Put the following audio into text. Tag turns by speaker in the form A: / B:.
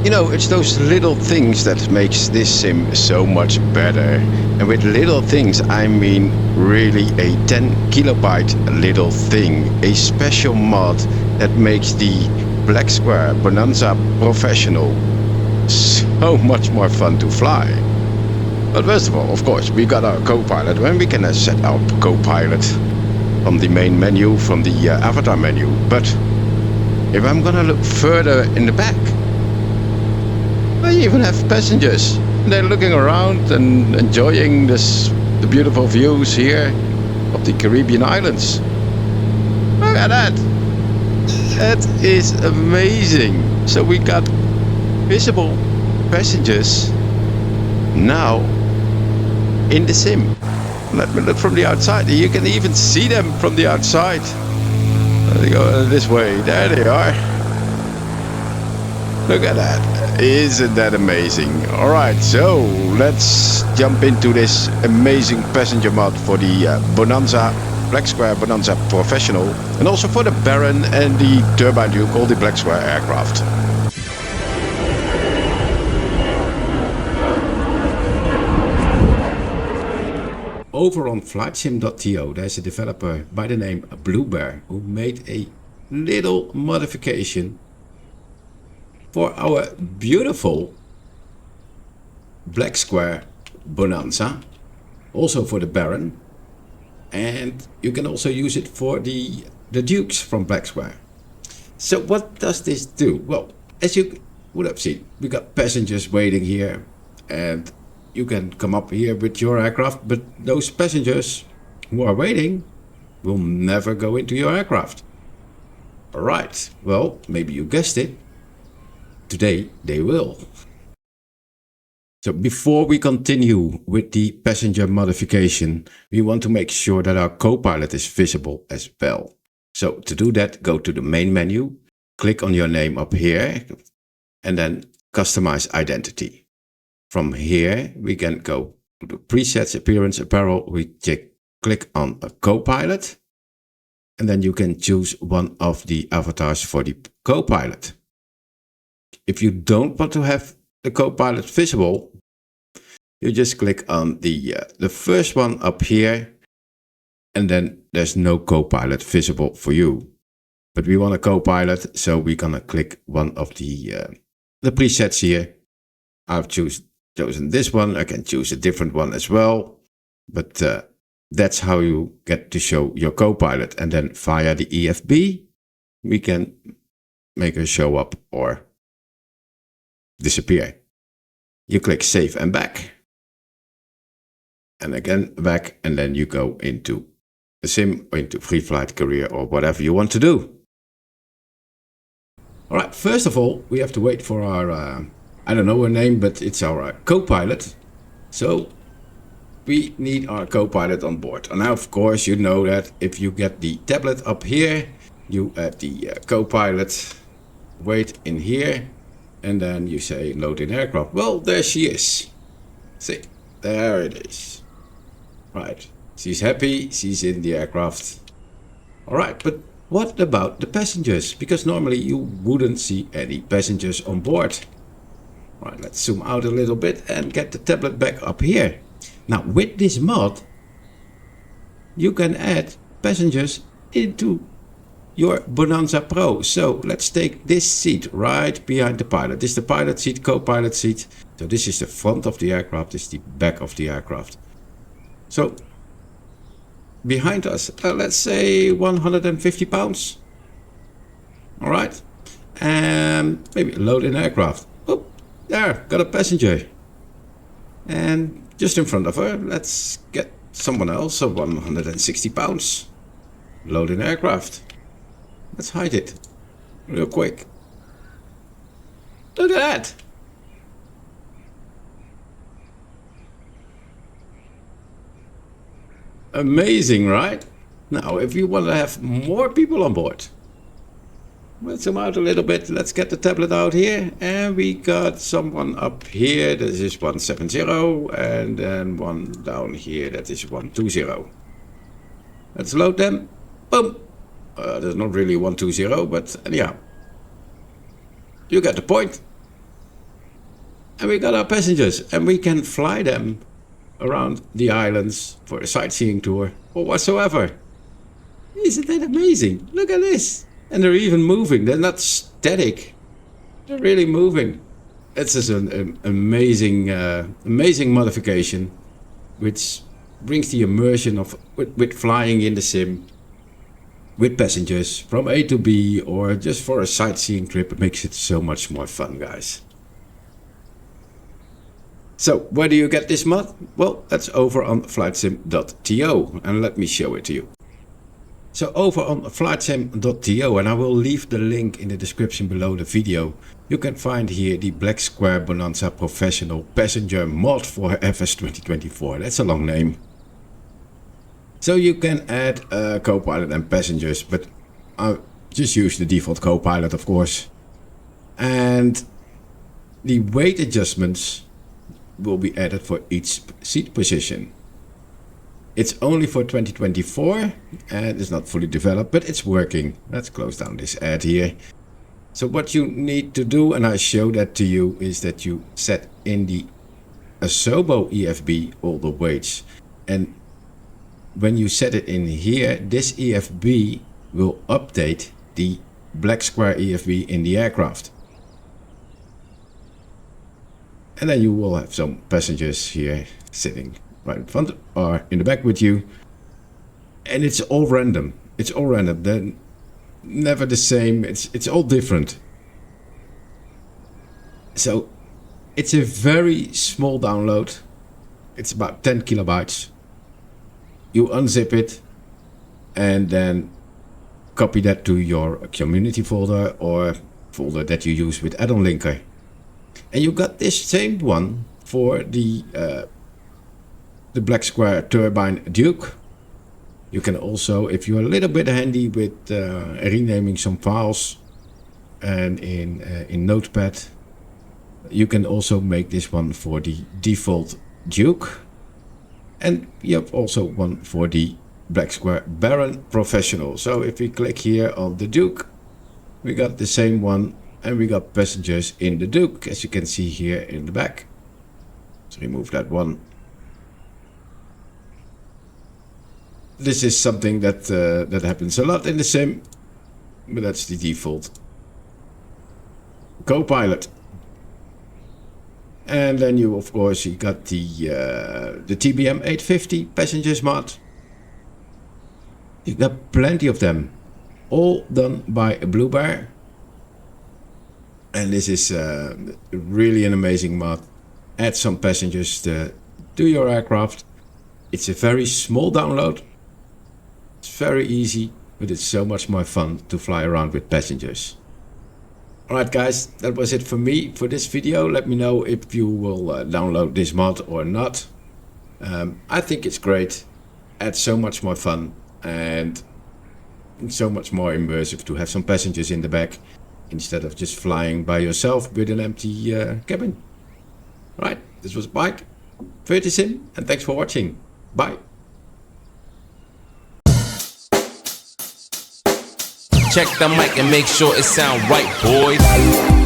A: You know, it's those little things that makes this sim so much better. And with little things, I mean really a 10 kilobyte little thing. A special mod that makes the Black Square Bonanza Professional so much more fun to fly. But first of all, of course, we got our co-pilot, and we can set our co-pilot from the main menu, from the avatar menu. But if I'm gonna look further in the back, I even have passengers. They're looking around and enjoying the beautiful views here of the Caribbean islands. Look at that. That is amazing. So we got visible passengers now in the sim. Let me look from the outside. You can even see them from the outside. Let me go this way. There they are. Look at that. Isn't that amazing? Alright, so let's jump into this amazing passenger mod for the Bonanza, Black Square Bonanza Professional, and also for the Baron and the Turbine Duke, all the Black Square aircraft. Over on flightsim.to, there's a developer by the name Bluebear who made a little modification for our beautiful Black Square Bonanza, also for the Baron, and you can also use it for the Dukes from Black Square. So what does this do? Well, as you would have seen, we got passengers waiting here, and you can come up here with your aircraft, but those passengers who are waiting will never go into your aircraft. Alright, well, maybe you guessed it. Today they will. So before we continue with the passenger modification, we want to make sure that our co-pilot is visible as well. So to do that, go to the main menu, click on your name up here, and then customize identity. From here, we can go to the presets, appearance, apparel. We click on a co-pilot, and then you can choose one of the avatars for the co-pilot. If you don't want to have the co-pilot visible, you just click on the first one up here, and then there's no co-pilot visible for you. But we want a co-pilot, so we're gonna click one of the presets here. I've chosen this one. I can choose a different one as well, but that's how you get to show your co-pilot. And then via the EFB, we can make her show up or disappear. You click save and back, and again back, and then you go into a sim or into free flight career or whatever you want to do. All right, first of all, we have to wait for our I don't know her name, but it's our co-pilot. So we need our co-pilot on board. And now, of course, you know that if you get the tablet up here, you add the co-pilot, wait in here, and then you say load in aircraft. Well, there she is. See, there it is. Right, she's happy, she's in the aircraft. All right, but what about the passengers? Because normally you wouldn't see any passengers on board. All right, let's zoom out a little bit and get the tablet back up here. Now, with this mod, you can add passengers into your Bonanza Pro. So let's take this seat right behind the pilot. This is the pilot seat, co-pilot seat. So this is the front of the aircraft, this is the back of the aircraft. So behind us, let's say 150 pounds. All right, and maybe load in aircraft. Oh, there, got a passenger. And just in front of her, let's get someone else, so 160 pounds. Load in aircraft. Let's hide it real quick. Look at that. Amazing, right? Now, if you want to have more people on board, let's zoom out a little bit. Let's get the tablet out here. And we got someone up here. This is 170. And then one down here. That is 120. Let's load them. Boom. There's not really 120, but anyhow. You get the point. And we got our passengers, and we can fly them around the islands for a sightseeing tour or whatsoever. Isn't that amazing? Look at this. And they're even moving. They're not static. They're really moving. It's just an amazing, amazing modification, which brings the immersion of with flying in the sim with passengers from A to B, or just for a sightseeing trip. It makes it so much more fun, guys. So where do you get this mod? Well, that's over on flightsim.to, and let me show it to you. So over on flightsim.to, and I will leave the link in the description below the video, you can find here the Black Square Bonanza Professional Passenger mod for FS 2024. That's a long name. So you can add a co-pilot and passengers, but I just use the default co-pilot, of course. And the weight adjustments will be added for each seat position. It's only for 2024 and it's not fully developed, but it's working. Let's close down this ad here. So what you need to do, and I show that to you, is that you set in the Asobo EFB all the weights. And when you set it in here, this EFB will update the Black Square EFB in the aircraft. And then you will have some passengers here sitting right in front or in the back with you. And it's all random. It's all random. They're never the same. It's all different. So it's a very small download. It's about 10 kilobytes. You unzip it and then copy that to your community folder or folder that you use with add-on linker. And you got this same one for the Black Square Turbine Duke. You can also, if you're a little bit handy with renaming some files and in Notepad, you can also make this one for the default Duke. And you have also one for the Black Square Baron Professional. So if we click here on the Duke, we got the same one. And we got passengers in the Duke, as you can see here in the back. Let's remove that one. This is something that that happens a lot in the sim, but that's the default. Co-pilot. And then you, of course, you got the TBM 850 passengers mod. You got plenty of them, all done by Blue Bear. And this is really an amazing mod. Add some passengers to your aircraft. It's a very small download. It's very easy, but it's so much more fun to fly around with passengers. Alright guys, that was it for me for this video. Let me know if you will download this mod or not. I think it's great. Adds so much more fun and so much more immersive to have some passengers in the back, instead of just flying by yourself with an empty cabin. Right, this was Mike, VirtuSim, and thanks for watching. Bye.
B: Check the mic and make sure it sound right, boys.